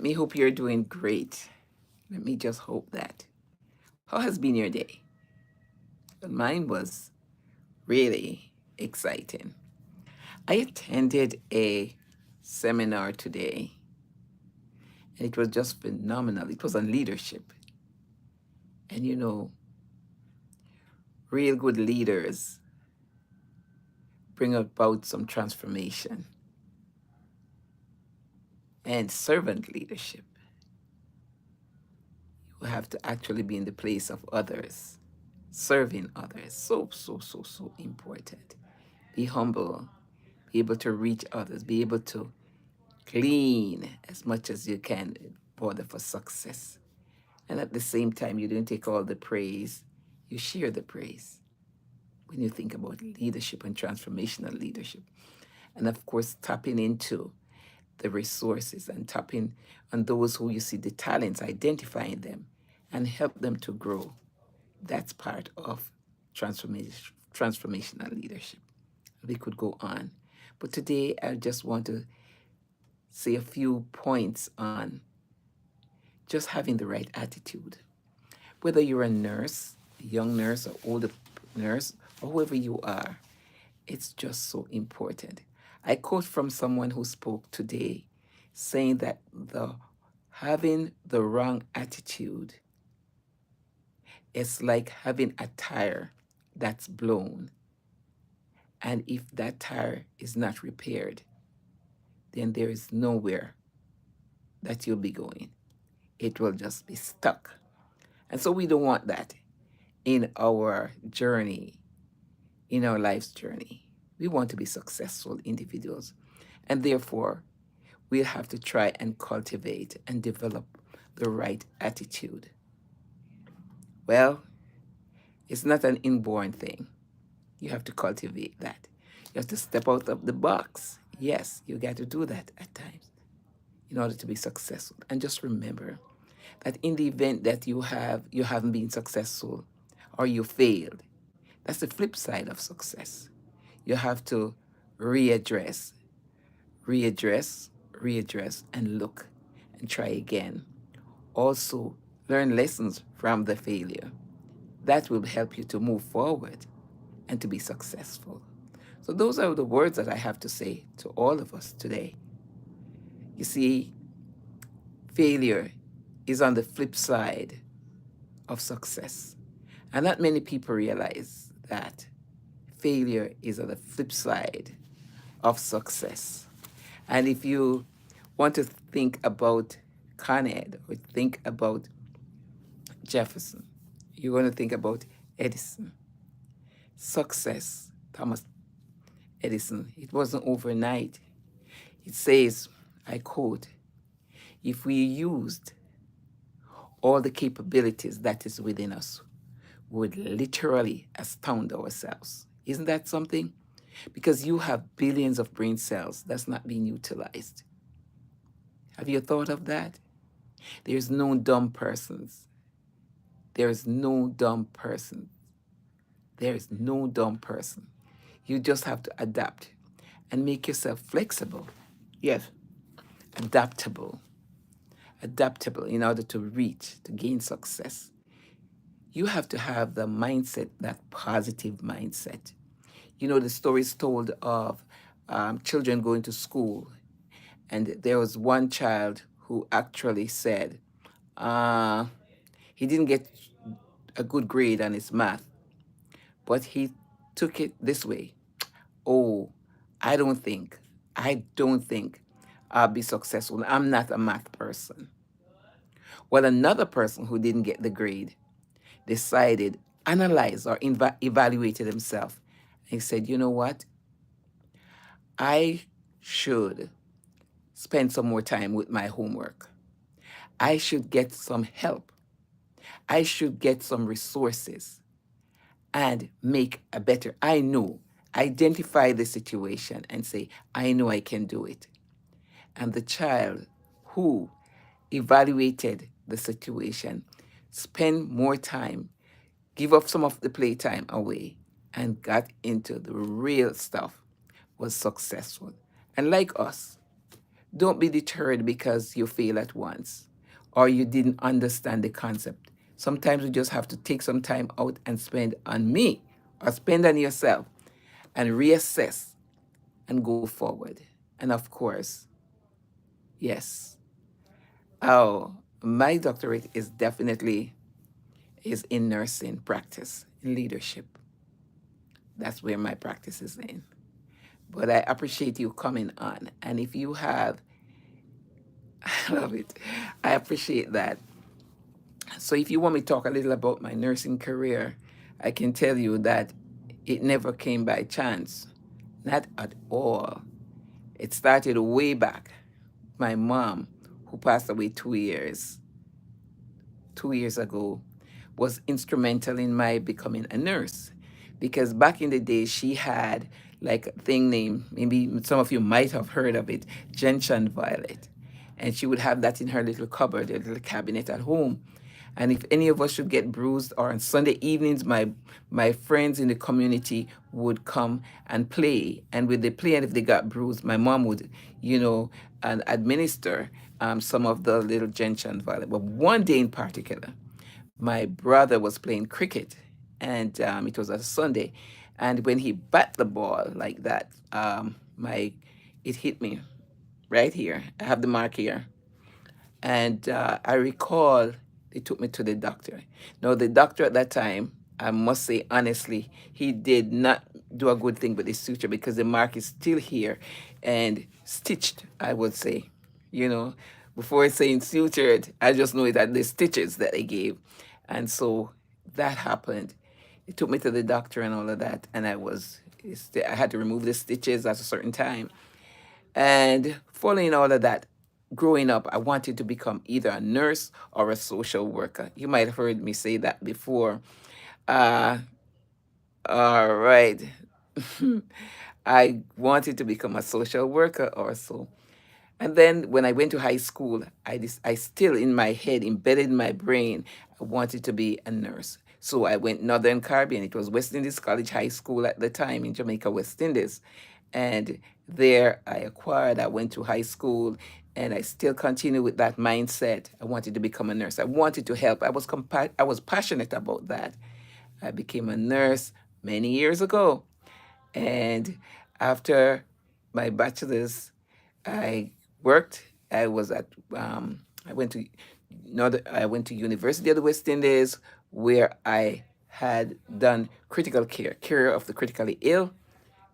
Let me hope you're doing great. Let me just hope that. How has been your day? Well, mine was really exciting. I attended a seminar today, and it was just phenomenal. It was on leadership. And real good leaders bring about some transformation. And servant leadership, you have to actually be in the place of others, serving others. So, so, so, so important. Be humble, be able to reach others, be able to glean as much as you can in order for success. And at the same time, you don't take all the praise, you share the praise when you think about leadership and transformational leadership. And of course, tapping into the resources and tapping on those who you see the talents, identifying them and help them to grow. That's part of transformational leadership. We could go on. But today, I just want to say a few points on just having the right attitude. Whether you're a nurse, a young nurse, or older nurse, or whoever you are, it's just so important. I quote from someone who spoke today saying that the having the wrong attitude is like having a tire that's blown. And if that tire is not repaired, then there is nowhere that you'll be going. It will just be stuck. And so we don't want that in our journey, in our life's journey. We want to be successful individuals. And therefore, we'll have to try and cultivate and develop the right attitude. Well, it's not an inborn thing. You have to cultivate that. You have to step out of the box. Yes, you got to do that at times in order to be successful. And just remember that in the event that you haven't been successful or you failed, that's the flip side of success. You have to readdress, readdress, and look and try again. Also, learn lessons from the failure. That will help you to move forward and to be successful. So, those are the words that I have to say to all of us today. You see, failure is on the flip side of success. And not many people realize that failure is on the flip side of success. And if you want to think about Con Ed or think about Jefferson, you're going to think about Edison. Success, Thomas Edison, it wasn't overnight. It says, I quote, if we used all the capabilities that is within us, we would literally astound ourselves. Isn't that something? Because you have billions of brain cells that's not being utilized. Have you thought of that? There's no dumb persons. There is no dumb person. There is no dumb person. You just have to adapt and make yourself flexible. Yes, adaptable. Adaptable in order to reach, to gain success. You have to have the mindset, that positive mindset. You know, the stories told of children going to school, and there was one child who actually said he didn't get a good grade on his math, but he took it this way. Oh, I don't think I'll be successful. I'm not a math person. Well, another person who didn't get the grade decided, analyzed or evaluated himself. He said, you know what? I should spend some more time with my homework. I should get some help. I should get some resources and make a better. Identify the situation and say, I know I can do it. And the child who evaluated the situation spend more time, give up some of the playtime away, and got into the real stuff, was successful. And like us, Don't be deterred because you fail at once or you didn't understand the concept. Sometimes we just have to take some time out and spend on me or spend on yourself and reassess and go forward. And of course, yes, oh, my doctorate is definitely is in nursing practice, in leadership. That's where my practice is in. But I appreciate you coming on. And if you have, I love it. I appreciate that. So if you want me to talk a little about my nursing career, I can tell you that it never came by chance. Not at all. It started way back. My mom, who passed away 2 years ago, was instrumental in my becoming a nurse. Because back in the day, she had like a thing named, maybe some of you might have heard of it, gentian violet. And she would have that in her little cupboard, a little cabinet at home. And if any of us should get bruised, or on Sunday evenings, my friends in the community would come and play. And with the play, and if they got bruised, my mom would, you know, and administer some of the little gentian violet. But one day in particular, my brother was playing cricket, and it was a Sunday. And when he bat the ball like that, it hit me right here. I have the mark here. And I recall they took me to the doctor. Now, the doctor at that time, I must say honestly, he did not do a good thing with the suture because the mark is still here and stitched, I would say. You know, before saying sutured, I just know that the stitches that they gave. And so that happened. They took me to the doctor and all of that. And I had to remove the stitches at a certain time. And following all of that, growing up, I wanted to become either a nurse or a social worker. You might have heard me say that before. Uh, all right. I wanted to become a social worker or so. And then when I went to high school, I still in my head, embedded in my brain, I wanted to be a nurse. So I went Northern Caribbean. It was West Indies College High School at the time in Jamaica, West Indies. And there I went to high school, and I still continue with that mindset. I wanted to become a nurse. I wanted to help. I was passionate about that. I became a nurse many years ago. And after my bachelor's, I worked. I was at I went to I went to University of the West Indies, where I had done critical care of the critically ill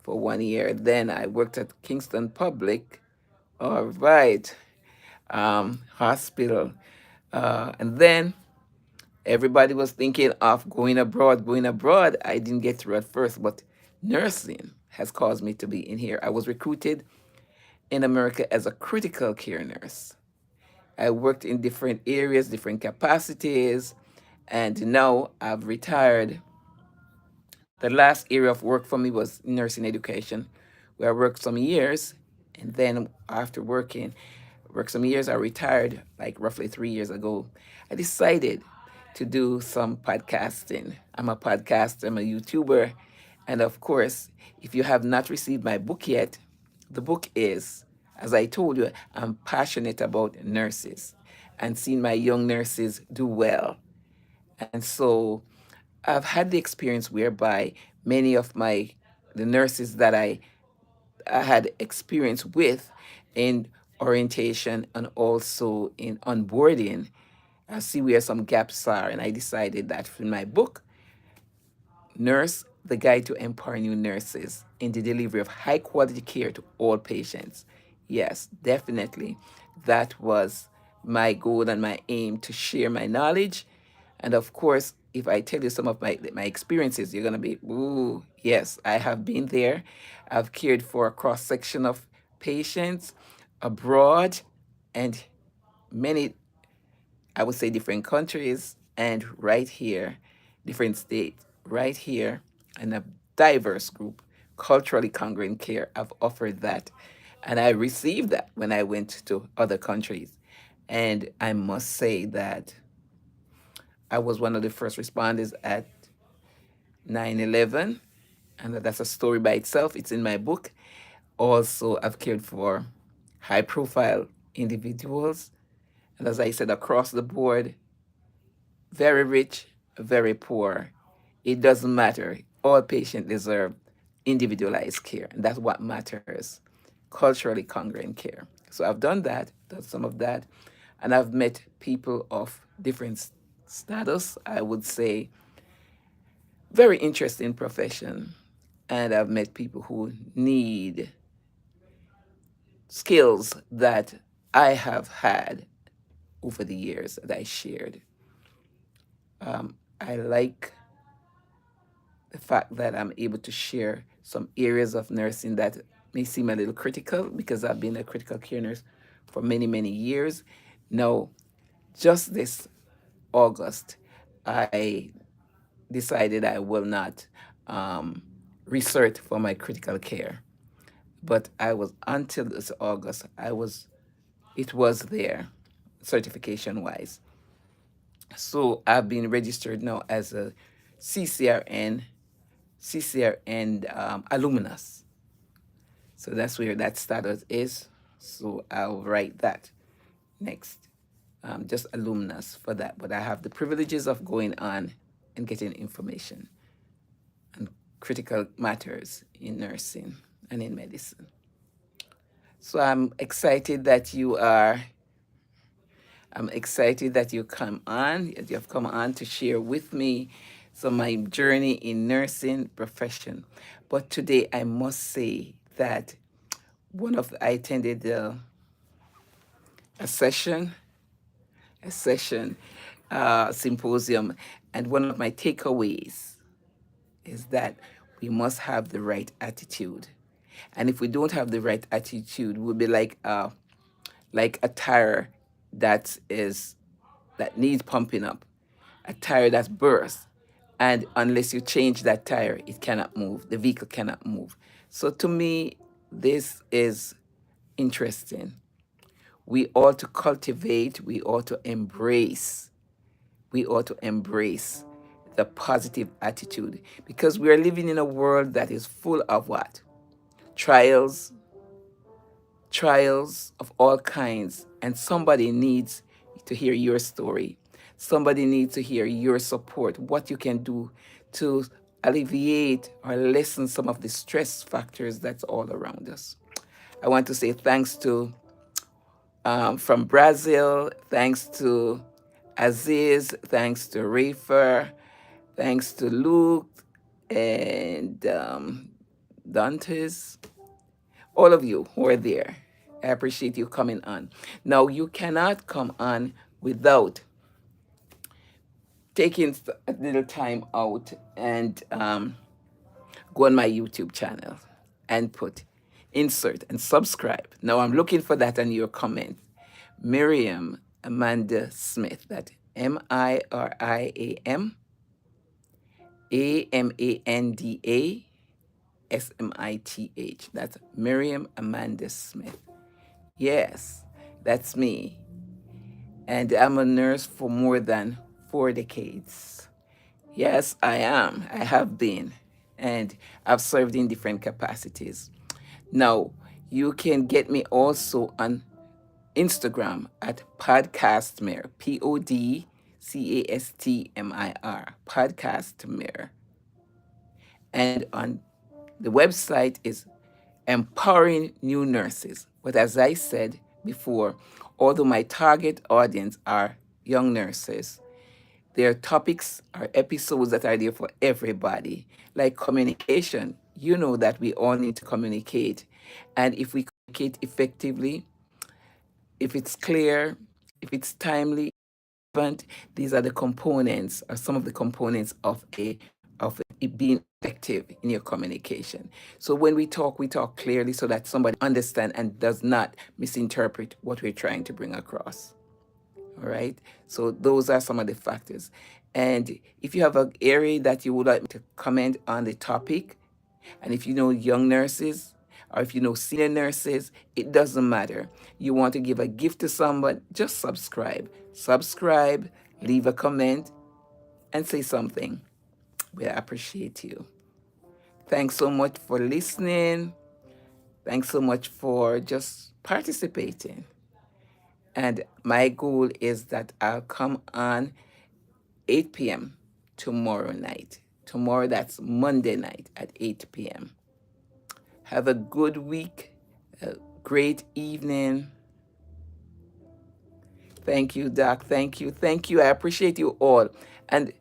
for 1 year. Then I worked at Kingston Public, all right, hospital, and then everybody was thinking of going abroad, going abroad. I didn't get through at first, but nursing has caused me to be in here. I was recruited in America as a critical care nurse. I worked in different areas, different capacities, and now I've retired. The last area of work for me was nursing education, where I worked some years, and then after worked some years, I retired like roughly 3 years ago. I decided to do some podcasting. I'm a podcaster, I'm a YouTuber, and of course, if you have not received my book yet, the book is, as I told you, I'm passionate about nurses and seeing my young nurses do well. And so I've had the experience whereby many of the nurses that I had experience with in orientation and also in onboarding, I see where some gaps are. And I decided that in my book, Nurse, the Guide to Empower New Nurses in the Delivery of High Quality Care to All Patients. Yes, definitely. That was my goal and my aim, to share my knowledge. And of course, if I tell you some of my experiences, you're going to be, ooh, yes, I have been there. I've cared for a cross section of patients abroad and many, I would say, different countries, and right here, different states, right here, and a diverse group, culturally congruent care. I've offered that. And I received that when I went to other countries. And I must say that I was one of the first responders at 9/11, and that's a story by itself. It's in my book. Also, I've cared for high profile individuals. And as I said, across the board, very rich, very poor. It doesn't matter. All patients deserve individualized care, and that's what matters. Culturally congruent care. So I've done that, done some of that, and I've met people of different status. I would say very interesting profession, and I've met people who need skills that I have had over the years that I shared. I like the fact that I'm able to share some areas of nursing that may seem a little critical because I've been a critical care nurse for many, many years. Now, just this August, I decided I will not um, research for my critical care. But I was, until this August, it was there, certification wise. So I've been registered now as a CCRN, CCRN alumnus. So that's where that status is. So I'll write that next, just alumnus for that. But I have the privileges of going on and getting information on critical matters in nursing and in medicine. So I'm excited that you come on, that you have come on to share with me some of my journey in nursing profession. But today I must say that I attended a session, a session symposium, and one of my takeaways is that we must have the right attitude. And if we don't have the right attitude, we'll be like a tire that is that needs pumping up, a tire that's burst. And unless you change that tire, it cannot move. The vehicle cannot move. So to me, this is interesting. We ought to cultivate, we ought to embrace the positive attitude because we are living in a world that is full of what? Trials, trials of all kinds, and somebody needs to hear your story. Somebody needs to hear your support, what you can do to alleviate or lessen some of the stress factors that's all around us. I want to say thanks to from Brazil, thanks to Aziz, thanks to Rafer, thanks to Luke and Dantes, all of you who are there. I appreciate you coming on. Now, you cannot come on without taking a little time out and go on my YouTube channel and put insert and subscribe. Now, I'm looking for that on your comment. Miriam Amanda Smith. That Miriam Amanda Smith. That's Miriam Amanda Smith. Yes, that's me. And I'm a nurse for more than 4 decades. Yes, I am. I have been. And I've served in different capacities. Now, you can get me also on Instagram at Podcastmir, Podcastmir, Podcastmir. And on the website is Empowering New Nurses. But as I said before, although my target audience are young nurses, their topics are episodes that are there for everybody, like communication. You know that we all need to communicate. And if we communicate effectively, if it's clear, if it's timely, relevant, these are the components or some of the components of it being effective in your communication. So when we talk clearly so that somebody understands and does not misinterpret what we're trying to bring across. All right. So those are some of the factors. And if you have an area that you would like me to comment on the topic, and if you know young nurses or if you know senior nurses, it doesn't matter. You want to give a gift to someone, just subscribe. Subscribe, leave a comment, and say something. We appreciate you. Thanks so much for listening. Thanks so much for just participating. And my goal is that I'll come on 8 p.m. tomorrow night. Tomorrow, that's Monday night at 8 p.m. Have a good week, a great evening. Thank you, Doc. Thank you. Thank you. I appreciate you all. And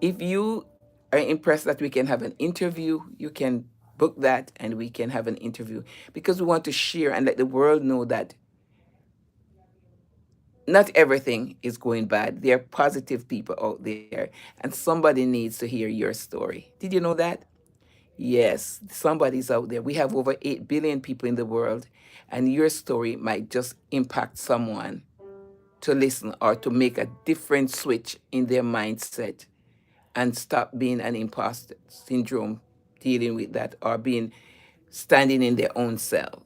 if you are impressed that we can have an interview, you can book that and we can have an interview because we want to share and let the world know that not everything is going bad. There are positive people out there, and somebody needs to hear your story. Did you know that? Yes, somebody's out there. We have over 8 billion people in the world, and your story might just impact someone to listen or to make a different switch in their mindset and stop being an imposter syndrome, dealing with that, or being standing in their own cell.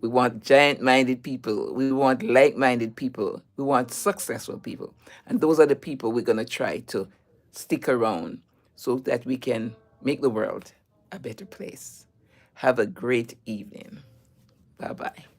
We want giant minded people. We want like minded people. We want successful people. And those are the people we're going to try to stick around so that we can make the world a better place. Have a great evening. Bye bye.